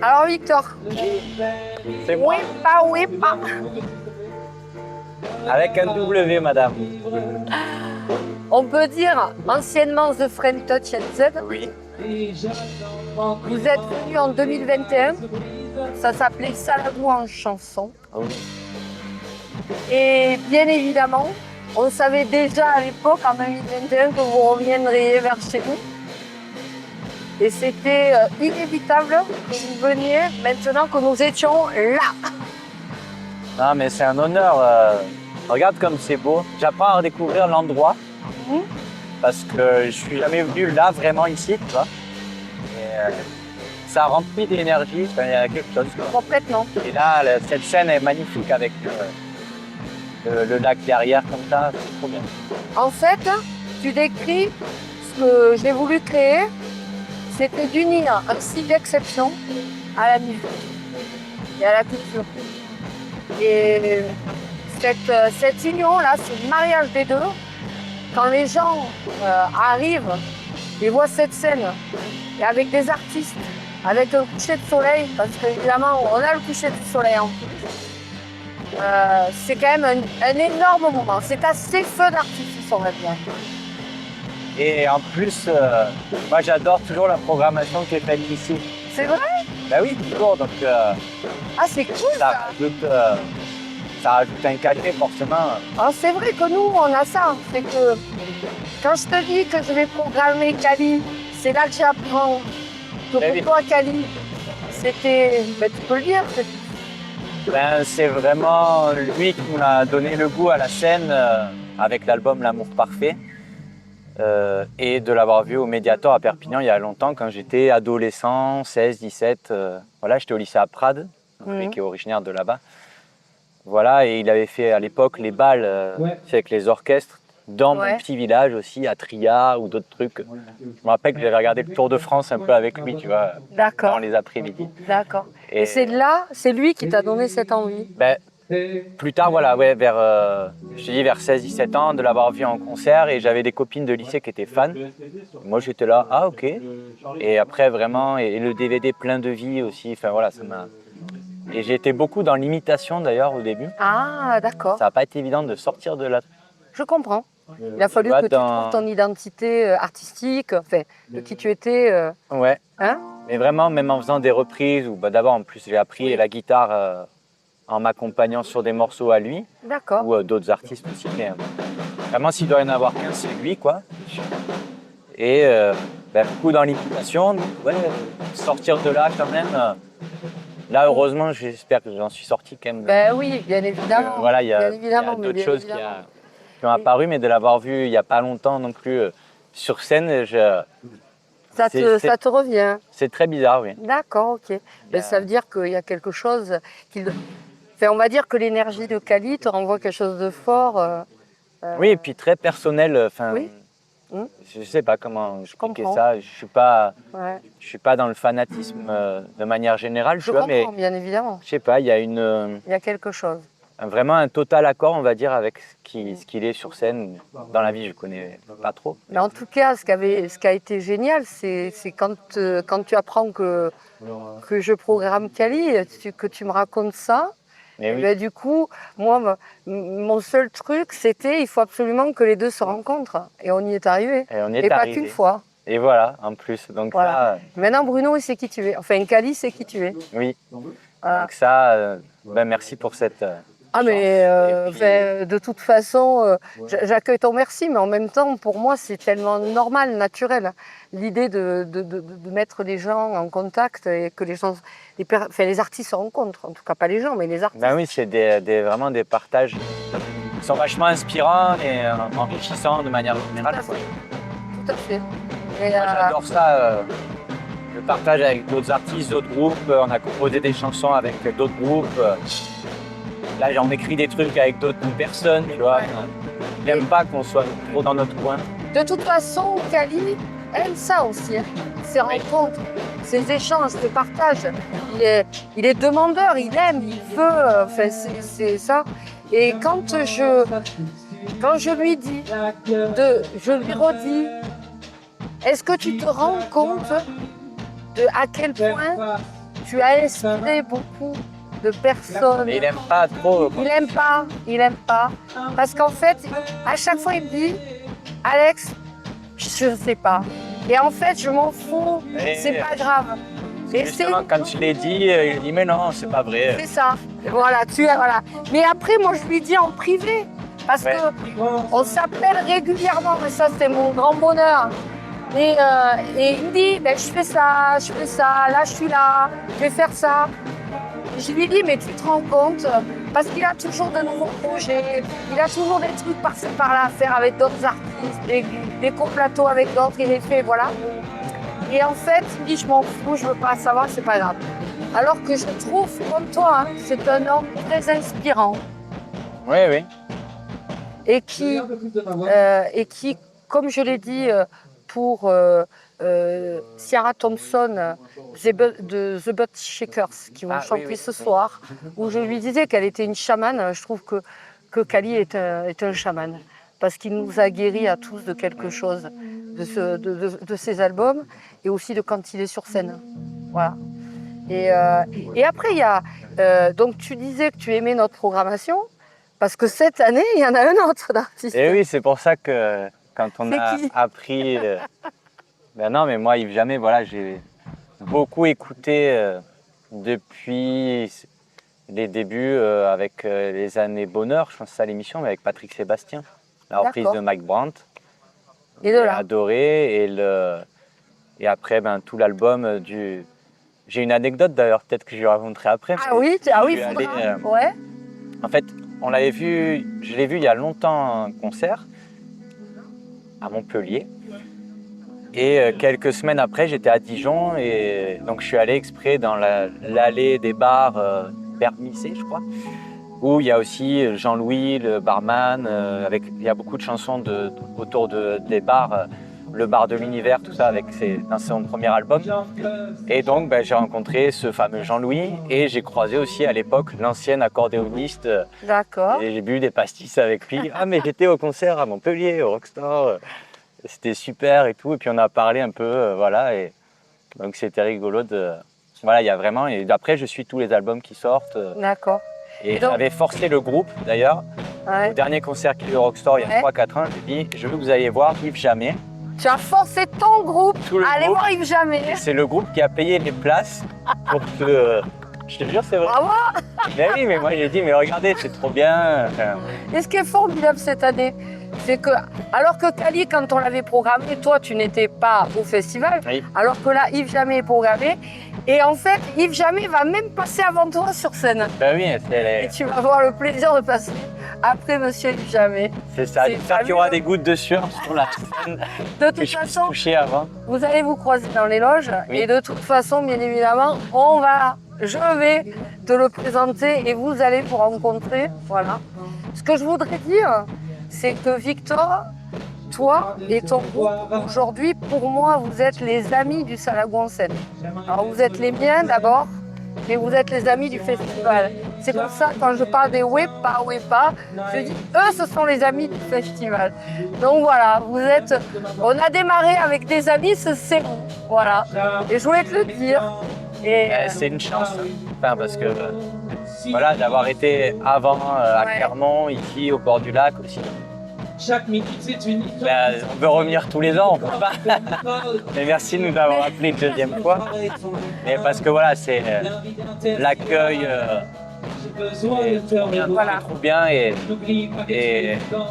Alors Victor, C'est moi. oui pas. Avec un W, madame. On peut dire anciennement The French Touch and Z. Oui. Vous êtes venu en 2021. Ça s'appelait Saladou en chanson. Oui. Et bien évidemment, on savait déjà à l'époque, en 2021, que vous reviendriez vers chez nous. Et c'était inévitable que vous veniez maintenant que nous étions là. Non, mais c'est un honneur. Regarde comme c'est beau. J'apprends à redécouvrir l'endroit. Parce que je suis jamais venu là, vraiment ici, tu vois. Et, ça remplit d'énergie, il y a quelque chose. Quoi. Complètement. Et là, cette scène est magnifique avec le lac derrière, comme ça, c'est trop bien. En fait, tu décris ce que j'ai voulu créer, c'était d'unir un site d'exception à la musique et à la culture. Et cette union-là, ce mariage des deux, quand les gens arrivent et voient cette scène, et avec des artistes, avec un coucher de soleil, parce qu'évidemment, on a le coucher de soleil en plus, c'est quand même un énorme moment. C'est assez feu d'artifice, on va dire. Et en plus, moi j'adore toujours la programmation qui est faite ici. C'est vrai? Ben oui, toujours, donc Ah, c'est cool ça! Ça rajoute un cachet forcément. Alors, c'est vrai que nous, on a ça. C'est que quand je te dis que je vais programmer Kali, c'est là que j'apprends que Eh oui. pour toi, Kali, c'était. Ben, tu peux le dire. Ben, c'est vraiment lui qui m'a donné le goût à la scène avec l'album L'amour parfait et de l'avoir vu au Mediator à Perpignan il y a longtemps quand j'étais adolescent, 16, 17. Voilà, j'étais au lycée à Prades, lui qui est originaire de là-bas. Voilà, et il avait fait à l'époque les balles avec les orchestres dans mon petit village aussi, à Tria ou d'autres trucs. Je me rappelle que j'avais regardé le Tour de France un peu avec lui, tu vois, dans les après-midi. D'accord. Et c'est là, c'est lui qui t'a donné cette envie. Ben, plus tard, voilà, ouais, vers 16-17 ans, de l'avoir vu en concert, et j'avais des copines de lycée qui étaient fans. Moi, j'étais là, ah ok. Et après, vraiment, et le DVD plein de vie aussi, enfin voilà, ça m'a... Et j'ai été beaucoup dans l'imitation d'ailleurs au début. Ah, d'accord. Ça n'a pas été évident de sortir de la... Je comprends. Il a fallu que tu trouves ton identité artistique, enfin, de qui tu étais. Ouais. Hein? Mais vraiment, même en faisant des reprises, ou bah, d'abord en plus j'ai appris la guitare en m'accompagnant sur des morceaux à lui, D'accord. ou d'autres artistes aussi. Mais, vraiment, s'il doit y en avoir qu'un, c'est lui, quoi. Et beaucoup dans l'imitation, ouais, sortir de là quand même. Là, heureusement, j'espère que j'en suis sorti quand même. Ben oui, bien évidemment. Voilà, il y a d'autres choses qui ont apparu, mais de l'avoir vu il n'y a pas longtemps non plus sur scène, ça te revient. C'est très bizarre, oui. D'accord, ok. Ben, ça veut dire qu'il y a quelque chose Enfin, on va dire que l'énergie de Kali te renvoie quelque chose de fort. Oui, et puis très personnel. Enfin, oui. Je ne sais pas comment expliquer comprends. ça. Je suis pas dans le fanatisme de manière générale. Je comprends, bien évidemment. Je sais pas, il y a il y a quelque chose. Vraiment un total accord, on va dire, avec ce qu'il est sur scène. Dans la vie, je connais pas trop. Mais en tout cas, ce qui a été génial, c'est quand tu apprends que je programme Kali, que tu me racontes ça. Mais oui. Ben, du coup, moi, mon seul truc, c'était il faut absolument que les deux se rencontrent. Et on y est arrivé. Et pas qu'une fois. Et voilà, en plus. Donc voilà. Maintenant, Bruno, il sait qui tu es. Enfin, Kali, c'est qui tu es. Oui. Voilà. Donc ça, merci pour cette... Ah mais de toute façon, j'accueille ton merci, mais en même temps, pour moi, c'est tellement normal, naturel. L'idée de mettre les gens en contact et que les artistes se rencontrent, en tout cas pas les gens, mais les artistes. Ben oui, c'est vraiment des partages qui sont vachement inspirants et enrichissants de manière générale. Tout à fait. Moi, j'adore ça, le partage avec d'autres artistes, d'autres groupes. On a composé des chansons avec d'autres groupes. Là, on écrit des trucs avec d'autres personnes, tu vois. Il n'aime pas qu'on soit trop dans notre coin. De toute façon, Kali aime ça aussi, hein. Ces rencontres, ces échanges, ce partage. Il est demandeur, il aime, il veut, enfin, c'est ça. Et quand je lui dis, je lui redis, est-ce que tu te rends compte de à quel point tu as inspiré beaucoup de personnes. Mais il aime pas trop. Il aime pas. Parce qu'en fait, à chaque fois, il me dit, Alex, je ne sais pas. Et en fait, je m'en fous, c'est pas grave. Et Justement, quand je l'ai dit, il dit mais non, c'est pas vrai. c'est ça. Voilà, voilà. Mais après, moi, je lui dis en privé. Parce Ouais. qu'on s'appelle régulièrement, mais ça, c'est mon grand bonheur. Et il me dit, ben, je fais ça, là, je suis là, je vais faire ça. Je lui dis, mais tu te rends compte, parce qu'il a toujours de nouveaux projets, il a toujours des trucs par-ci par-là à faire avec d'autres artistes, des co-plateaux avec d'autres, il les fait, voilà. Et en fait, il dit, je m'en fous, je veux pas savoir, c'est pas grave. Alors que je trouve, comme toi, hein, c'est un homme très inspirant Oui, oui. et qui, comme je l'ai dit pour Ciara Thompson de The Butt Shakers, qui vont chanter ce soir, où je lui disais qu'elle était une chamane. Je trouve que Kali est un chaman, parce qu'il nous a guéris à tous de quelque chose, de ses albums, et aussi de quand il est sur scène. Voilà. Et après, il y a... donc tu disais que tu aimais notre programmation, parce que cette année, il y en a un autre d'artiste. Et oui, c'est pour ça que quand on C'est a qui appris... Ben non, mais moi, Yves Jamais, voilà, j'ai beaucoup écouté depuis les débuts avec les années Bonheur, je pense que c'est ça l'émission, mais avec Patrick Sébastien, la reprise de Mike Brandt. Et de J'ai là. adoré. Et après, ben, tout l'album du... J'ai une anecdote d'ailleurs, peut-être que je raconterai après. Ah oui, je il suis faudra. allé, Ouais. En fait, on l'avait vu, je l'ai vu il y a longtemps en concert à Montpellier. Et quelques semaines après, j'étais à Dijon et donc je suis allé exprès dans l'allée des bars Bermissé, je crois, où il y a aussi Jean-Louis, le barman, il y a beaucoup de chansons autour des bars, le bar de l'univers, tout ça, dans son premier album. Et donc, ben, j'ai rencontré ce fameux Jean-Louis et j'ai croisé aussi à l'époque l'ancien accordéoniste. D'accord. Et j'ai bu des pastis avec lui. Ah, mais j'étais au concert à Montpellier, au Rockstar. C'était super et tout. Et puis on a parlé un peu, voilà. Et donc c'était rigolo Voilà, il y a vraiment... Et après, je suis tous les albums qui sortent. D'accord. Et donc- j'avais forcé le groupe, d'ailleurs. Ouais. Au dernier concert qu'il y a eu au Rockstar, il y a 3-4 ans, j'ai dit, je veux que vous alliez voir Yves Jamais. Tu as forcé ton groupe Tout le à aller groupe. voir Yves Jamais. Et c'est le groupe qui a payé les places pour que... Je te jure, c'est vrai. Bravo. Mais oui, mais moi j'ai dit, mais regardez, c'est trop bien. Enfin, Et ce qui est formidable cette année, c'est que, alors que Kali, quand on l'avait programmé, toi, tu n'étais pas au festival, oui. alors que là, Yves Jamais est programmé. Et en fait, Yves Jamais va même passer avant toi sur scène. Ben oui, Et tu vas avoir le plaisir de passer après Monsieur Yves Jamais. c'est ça. C'est J'espère qu'il y aura fabuleux. des gouttes de sueur sur la scène De que toute je puisse façon, toucher avant. vous allez vous croiser dans les loges. Oui. Et de toute façon, bien évidemment, je vais te le présenter et vous allez vous rencontrer. Voilà. Ce que je voudrais dire, c'est que Victor, toi et ton groupe, aujourd'hui, pour moi, vous êtes les amis du Salago en scène. Alors, vous êtes les miens d'abord, mais vous êtes les amis du festival. C'est pour ça, quand je parle des Wepa, je dis, eux, ce sont les amis du festival. Donc voilà, on a démarré avec des amis, c'est vous. Voilà. Et je voulais te le dire. Et, C'est une chance, hein. Enfin, parce que voilà, d'avoir été avant à Ouais. Clermont, ici au bord du lac aussi. Chaque minute, c'est une histoire. Ben, on peut revenir tous les ans, on peut pas. Mais merci de nous avoir appelé une deuxième fois. Mais parce que voilà, c'est l'accueil Voilà. trop bien et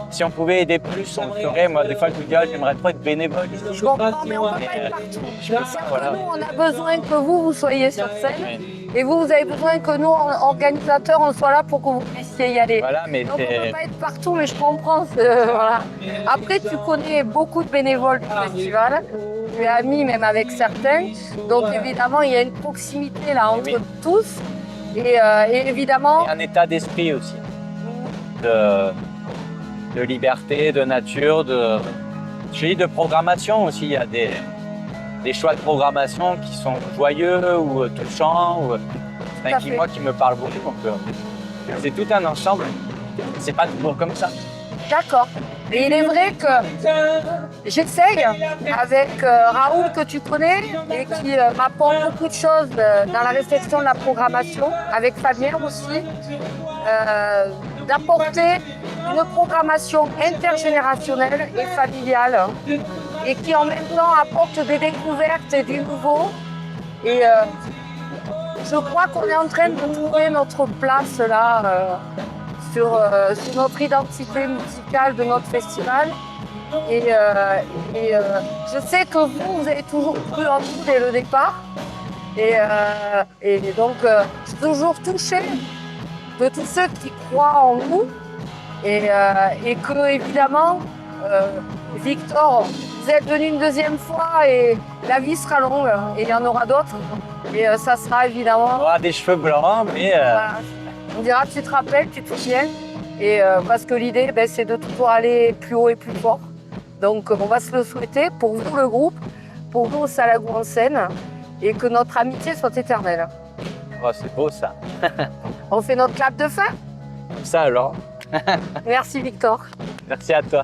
si on pouvait aider plus, on le ferait. Moi, des fois, je me dis, ah, j'aimerais trop être bénévole ici. je comprends, mais on ne peut pas être partout. C'est-à-dire Voilà. que nous, on a besoin que vous soyez sur scène. Et vous avez besoin que nous, organisateurs, on soit là pour que vous puissiez y aller. Voilà, mais Donc on ne c'est... peut pas être partout, mais je comprends. Voilà. Après, tu connais beaucoup de bénévoles du festival. Tu es ami même avec certains. Donc évidemment, il y a une proximité là entre Oui. tous. Et évidemment, Et un état d'esprit aussi, de liberté, de nature, je dis de programmation aussi. Il y a des choix de programmation qui sont joyeux ou touchants, ou à qui fait. moi qui me parlent beaucoup. Donc, c'est tout un ensemble. C'est pas toujours comme ça. d'accord. Et il est vrai que j'essaye avec Raoul que tu connais et qui m'apporte beaucoup de choses dans la réflexion de la programmation, avec Fabien aussi, d'apporter une programmation intergénérationnelle et familiale et qui en même temps apporte des découvertes et du nouveau. Et je crois qu'on est en train de trouver notre place là sur notre identité musicale de notre festival. Et je sais que vous avez toujours cru en nous dès le départ. Et donc, je suis toujours touchée de tous ceux qui croient en nous. Et que, évidemment, Victor, vous êtes venu une deuxième fois et la vie sera longue et il y en aura d'autres. Et ça sera évidemment. On aura des cheveux blancs, mais. Voilà. On dira, tu te rappelles, tu te souviens. Et parce que l'idée, c'est de toujours aller plus haut et plus fort. Donc, on va se le souhaiter pour vous, le groupe, pour nous, au Salagou en scène, et que notre amitié soit éternelle. Oh, c'est beau ça. On fait notre clap de fin. Ça alors. Merci, Victor. Merci à toi.